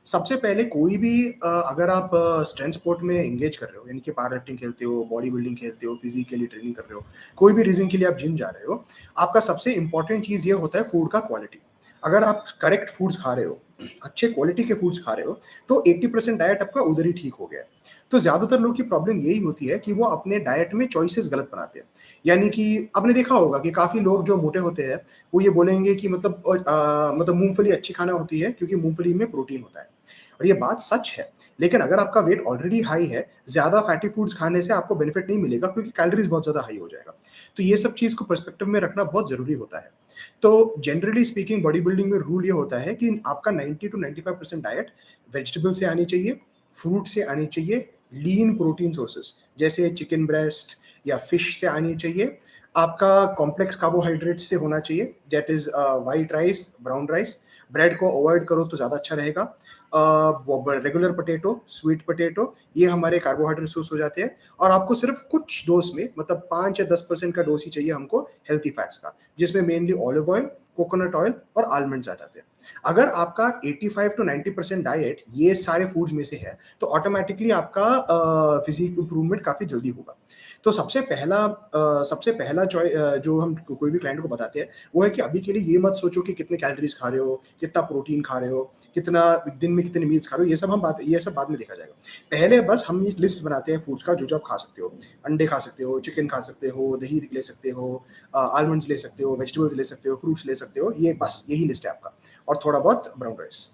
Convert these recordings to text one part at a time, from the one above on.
सबसे पहले कोई भी अगर आप स्ट्रेंथ स्पोर्ट में एंगेज कर रहे हो, यानी कि पावर लिफ्टिंग खेलते हो, बॉडी बिल्डिंग खेलते हो, फिजिकली ट्रेनिंग कर रहे हो, कोई भी रीज़न के लिए आप जिम जा रहे हो, आपका सबसे इम्पोर्टेंट चीज़ ये होता है फूड का क्वालिटी। अगर आप करेक्ट फूड्स खा रहे हो, अच्छे क्वालिटी के फूड्स खा रहे हो, तो 80% डाइट आपका उधर ही ठीक हो गया है। तो ज़्यादातर लोग की प्रॉब्लम यही होती है कि वो अपने डाइट में चॉइसेस गलत बनाते हैं। यानी कि आपने देखा होगा कि काफ़ी लोग जो मोटे होते हैं, वो ये बोलेंगे कि मतलब मूँगफली अच्छी खाना होती है क्योंकि मूँगफली में प्रोटीन होता है। और ये बात सच है, लेकिन अगर आपका वेट ऑलरेडी हाई है, ज़्यादा फैटी फूड्स खाने से आपको बेनिफिट नहीं मिलेगा क्योंकि कैलोरीज़ बहुत ज़्यादा हाई हो जाएगा। तो ये सब चीज़ को पर्सपेक्टिव में रखना बहुत ज़रूरी होता है। तो जनरली स्पीकिंग बॉडी बिल्डिंग में रूल ये होता है कि आपका 90 टू 95% डाइट वेजिटेबल से आनी चाहिए, फ्रूट से आनी चाहिए, लीन प्रोटीन सोर्सेज़ जैसे चिकन ब्रेस्ट या फिश से आनी चाहिए। आपका कॉम्प्लेक्स कार्बोहाइड्रेट्स से होना चाहिए, that is white rice, brown rice. Bread को अवॉइड करो तो ज़्यादा अच्छा रहेगा। वो रेगुलर पोटैटो, स्वीट पोटैटो, ये हमारे कार्बोहाइड्रेट सोर्स हो जाते हैं और आपको सिर्फ़ कुछ डोज़ में मतलब 5 या 10% का डोज़ ही चाहिए हमको हेल्दी फैट्स का, जिसमें mainly olive oil, coconut oil और आलमंड्स आ जाते हैं। अगर आपका 85 टू 90% डाइट ये सारे फूड्स में से है, तो ऑटोमैटिकली आपका फिज़िक इम्प्रूवमेंट काफ़ी जल्दी होगा। तो सबसे पहला जो हम कोई भी क्लाइंट को बताते हैं, वो है कि अभी के लिए ये मत सोचो कि कितने कैलोरीज़ खा रहे हो, कितना प्रोटीन खा रहे हो, कितना दिन में कितने मील्स खा रहे हो, ये सब बाद में देखा जाएगा। पहले बस हम एक लिस्ट बनाते हैं फूड्स का जो आप खा सकते हो। अंडे खा सकते हो, चिकन खा सकते हो, दही ले सकते हो, आलमंड्स ले सकते हो, वेजिटेबल्स ले सकते हो, फ्रूट्स ले सकते हो, ये बस यही लिस्ट है आपका और थोड़ा बहुत ब्राउन राइस।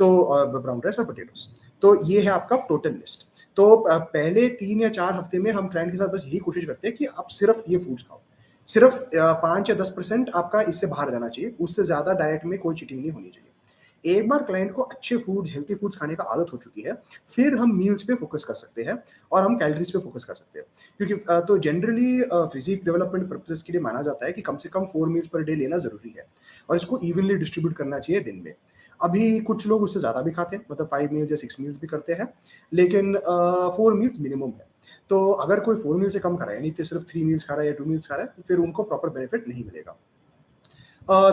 तो ब्राउन राइस और पोटैटोज़। तो ये है आपका टोटल लिस्ट। तो पहले 3 या 4 हफ्ते में हम क्लाइंट के साथ बस यही कोशिश करते हैं कि आप सिर्फ़ ये फूड्स खाओ। सिर्फ़ 5 या 10% आपका इससे बाहर जाना चाहिए, उससे ज़्यादा डाइट में कोई चीटिंग नहीं होनी चाहिए। एक बार क्लाइंट को अच्छे फूड्स, हेल्थी फूड्स खाने का आदत हो चुकी है, फिर हम मील्स पे फ़ोकस कर सकते हैं और हम कैलोरीज़ पे फ़ोकस कर सकते हैं। क्योंकि तो जनरली फिज़िक डेवलपमेंट पर्पसेज़ के लिए माना जाता है कि कम से कम 4 मील्स पर डे लेना ज़रूरी है और इसको इवनली डिस्ट्रीब्यूट करना चाहिए दिन में। अभी कुछ लोग उससे ज़्यादा भी खाते हैं, मतलब 5 मील्स या 6 मील्स भी करते हैं, लेकिन 4 मील्स मिनिमम है। तो अगर कोई 4 मील से कम खा रहा है, यानी कि सिर्फ़ 3 मील्स खा रहा है या 2 मील्स खा रहा है, तो फिर उनको प्रॉपर बेनिफिट नहीं मिलेगा।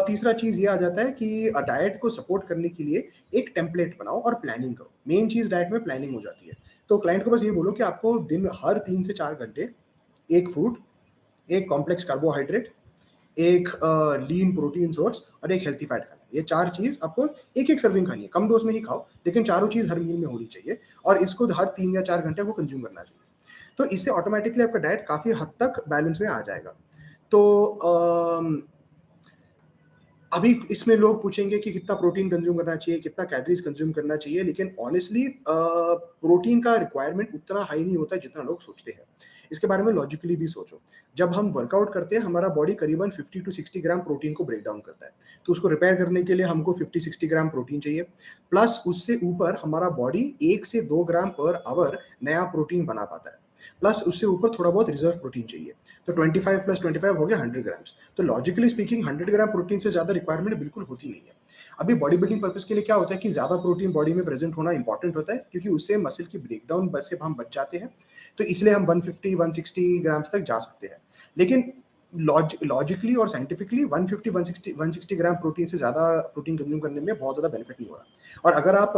तीसरा चीज़ ये आ जाता है कि डाइट को सपोर्ट करने के लिए एक टेम्पलेट बनाओ और प्लानिंग करो। मेन चीज़ डाइट में प्लानिंग हो जाती है। तो क्लाइंट को बस ये बोलो कि आपको दिन में हर 3 से 4 घंटे 1 फ्रूट, 1 कॉम्प्लेक्स कार्बोहाइड्रेट, एक लीन प्रोटीन सोर्स और एक हेल्थी फैट खाना है। ये 4 चीज़ आपको एक-एक सर्विंग खानी है। कम डोज़ में ही खाओ, लेकिन चारों चीज़ हर मील में होनी चाहिए और इसको हर 3 या 4 घंटे आपको कंज़्यूम करना चाहिए। तो इससे ऑटोमैटिकली आपका डाइट काफ़ी हद तक बैलेंस में आ जाएगा। तो अभी इसमें लोग पूछेंगे कि कितना प्रोटीन कंज़्यूम करना चाहिए, कितना कैलोरीज़ कंज़्यूम करना चाहिए, लेकिन ऑनेस्टली प्रोटीन का रिक्वायरमेंट उतना हाई नहीं होता है जितना लोग सोचते हैं। इसके बारे में लॉजिकली भी सोचो। जब हम वर्कआउट करते हैं, हमारा बॉडी करीबन 50 टू 60 ग्राम प्रोटीन को ब्रेक डाउन करता है। तो उसको रिपेयर करने के लिए हमको 50-60 ग्राम प्रोटीन चाहिए, प्लस उससे ऊपर हमारा बॉडी 1 से 2 ग्राम पर आवर नया प्रोटीन बना पाता है। प्लस उससे ऊपर थोड़ा बहुत रिज़र्व प्रोटीन चाहिए। तो 25 प्लस 25 हो गया 100 ग्राम्स। तो लॉजिकली स्पीकिंग 100 ग्राम प्रोटीन से ज़्यादा रिक्वायरमेंट बिल्कुल होती नहीं है। अभी बॉडी बिल्डिंग पर्पज़ के लिए क्या होता है कि ज़्यादा प्रोटीन बॉडी में प्रेज़ेंट होना इम्पोर्टेंट होता है क्योंकि उससे मसल की ब्रेकडाउन बस से हम बच जाते हैं। तो इसलिए हम 150-160 ग्राम्स तक जा सकते हैं। लेकिन लॉजिकली और साइंटिफिकली 150-160 ग्राम प्रोटीन से ज़्यादा प्रोटीन कंज़्यूम करने में बहुत ज़्यादा बेनिफिट नहीं हो रहा। और अगर आप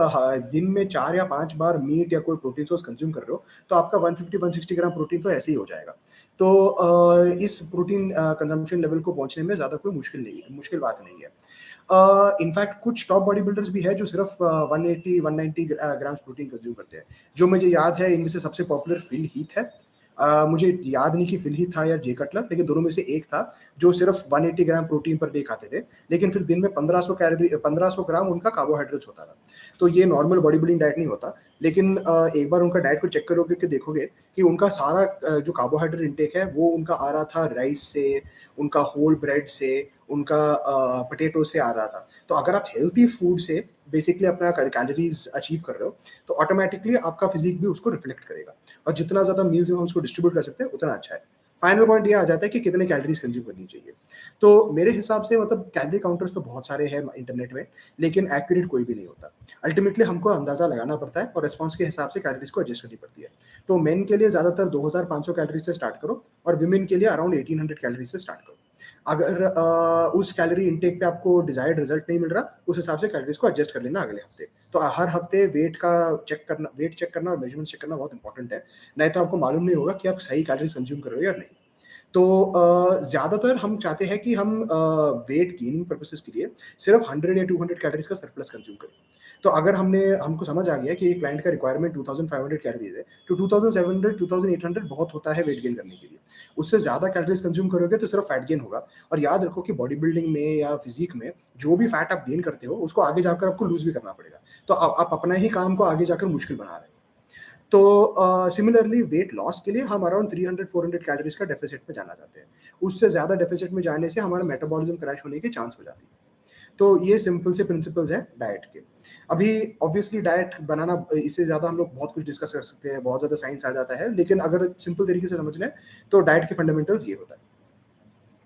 दिन में 4 या 5 बार मीट या कोई प्रोटीन सोर्स कंज़्यूम कर रहे हो, तो आपका 150-160 ग्राम प्रोटीन तो ऐसे ही हो जाएगा। तो इस प्रोटीन कंज़म्पशन लेवल को पहुँचने में ज़्यादा कोई मुश्किल बात नहीं है। इनफैक्ट कुछ टॉप बॉडी बिल्डर्स भी हैं जो सिर्फ़ 180-190 ग्राम्स प्रोटीन कंज़्यूम करते हैं। जो मुझे याद है इनमें से सबसे पॉपुलर फिल हीथ है। मुझे याद नहीं कि फिल हीथ था या जे कटलर, लेकिन दोनों में से एक था जो सिर्फ़ 180 ग्राम प्रोटीन पर डे खाते थे, लेकिन फिर दिन में 1500 ग्राम उनका कार्बोहाइड्रेट्स होता था। तो ये नॉर्मल बॉडी बिल्डिंग डाइट नहीं होता, लेकिन एक बार उनका डाइट को चेक करोगे कि देखोगे कि उनका सारा जो कार्बोहाइड्रेट इंटेक है वो उनका आ रहा था राइस से, उनका होल ब्रेड से, उनका पोटैटो से आ रहा था। तो अगर आप हेल्दी फूड से बेसिकली अपना कैलोरीज़ अचीव कर रहे हो, तो ऑटोमैटिकली आपका फिज़िक भी उसको रिफ्लेक्ट करेगा और जितना ज़्यादा मील्स में हम उसको डिस्ट्रीब्यूट कर सकते हैं, उतना अच्छा है। फाइनल पॉइंट ये आ जाता है कि कितने कैलोरीज़ कंज़्यूम करनी चाहिए। तो मेरे हिसाब से मतलब कैलोरी काउंटर्स तो बहुत सारे हैं इंटरनेट में, लेकिन एक्यूरेट कोई भी नहीं होता। अल्टीमेटली हमको अंदाज़ा लगाना पड़ता है और रिस्पॉन्स के हिसाब से कैलोरीज़ को एडजस्ट करनी पड़ती है। तो मेन के लिए ज़्यादातर 2500 कैलोरीज़ से स्टार्ट करो और वुमेन के लिए अराउंड 1800 कैलोरीज़ से स्टार्ट करो। अगर उस कैलोरी इनटेक पे आपको डिज़ायर्ड रिज़ल्ट नहीं मिल रहा, उस हिसाब से कैलोरीज़ को एडजस्ट कर लेना अगले हफ्ते। तो हर हफ्ते वेट चेक करना और मेज़रमेंट्स चेक करना बहुत इंपॉर्टेंट है। नहीं तो आपको मालूम नहीं होगा कि आप सही कैलोरीज़ कंज़्यूम कर रहे हो या नहीं। तो ज़्यादातर हम चाहते हैं कि हम वेट गेनिंग पर्पसेस के लिए सिर्फ 100 या 200 कैलोरीज़ का सरप्लस कंज़्यूम करें। तो अगर हमको समझ आ गया कि एक क्लाइंट का रिक्वायरमेंट 2500 कैलोरीज़ है, तो 2700 2800 बहुत होता है वेट गेन करने के लिए। उससे ज़्यादा कैलोरीज़ कंज़्यूम करोगे तो सिर्फ फैट गेन होगा और याद रखो कि बॉडी बिल्डिंग में या फिज़ीक में जो भी फैट आप गेन करते हो, उसको आगे जाकर आपको लूज़ भी करना पड़ेगा। तो आप अपना ही काम को आगे जाकर मुश्किल बना रहे हो। तो सिमिलरली वेट लॉस के लिए हम अराउंड 300-400 कैलोरीज़ का डेफ़िसिट में जाना चाहते हैं। उससे ज़्यादा डेफ़िसिट में जाने से हमारा मेटाबॉलिज़्म क्रैश होने के चांस हो जाती है। तो ये सिंपल से प्रिंसिपल्स हैं डाइट के। अभी ऑब्वियसली डाइट बनाना इससे ज़्यादा हम लोग बहुत कुछ डिस्कस कर सकते हैं, बहुत ज़्यादा साइंस आ जाता है, लेकिन अगर सिंपल तरीके से समझना है, तो डाइट के फंडामेंटल्स ये होता है।